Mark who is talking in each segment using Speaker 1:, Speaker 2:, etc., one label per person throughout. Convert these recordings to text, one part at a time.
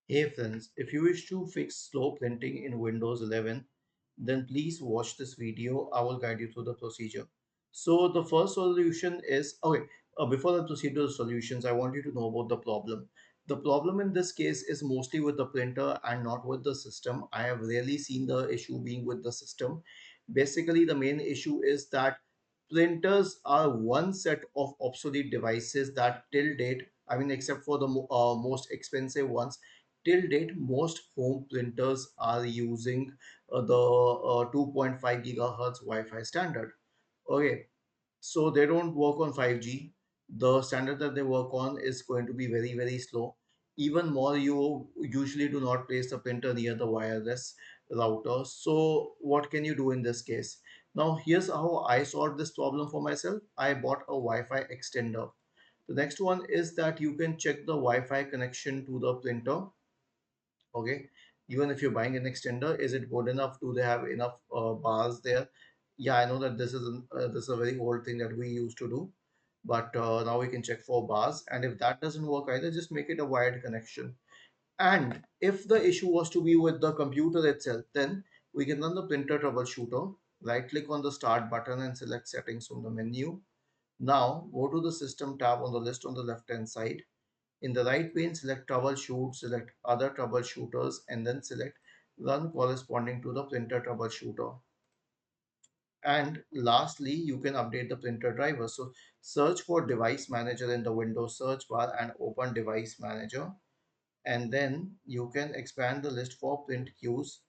Speaker 1: Hey friends, if you wish to fix slow printing in Windows 11, then please watch this video. I will guide you through the procedure. So the first solution is, okay, before I proceed to the solutions, I want you to know about the problem. The problem in this case is mostly with the printer and not with the system. I have rarely seen the issue being with the system. Basically, the main issue is that printers are one set of obsolete devices that till date, I mean, except for the most expensive ones, till date most home printers are using the 2.5 gigahertz wi-fi standard. Okay, so they don't work on 5G. The standard that they work on is going to be very, very slow. Even more, you usually do not place the printer near the wireless router. So what can you do in this case? Now, here's how I solved this problem for myself. I bought a Wi-Fi extender. The next one is that you can check the Wi-Fi connection to the printer. Okay, even if you're buying an extender, is it good enough? Do they have enough bars there? Yeah, I know that this is a very old thing that we used to do, but now we can check for bars, and if that doesn't work either, just make it a wired connection. And if the issue was to be with the computer itself, then we can run the printer troubleshooter. Right click on the start button and select settings from the menu. Now go to the system tab on the list on the left hand side. In the right pane, select troubleshoot, select other troubleshooters, and then select run corresponding to the printer troubleshooter. And lastly, you can update the printer driver. So search for device manager in the Windows search bar and open device manager. And then you can expand the list for print queues.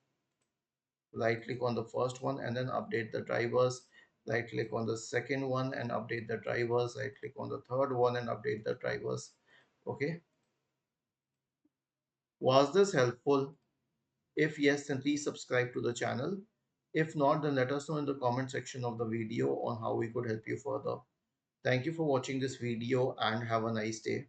Speaker 1: Right click on the first one and then update the drivers. Right click on the second one and update the drivers. Right click on the third one and update the drivers. Okay. Was this helpful? If yes, then please subscribe to the channel. If not, then let us know in the comment section of the video on how we could help you further. Thank you for watching this video and have a nice day.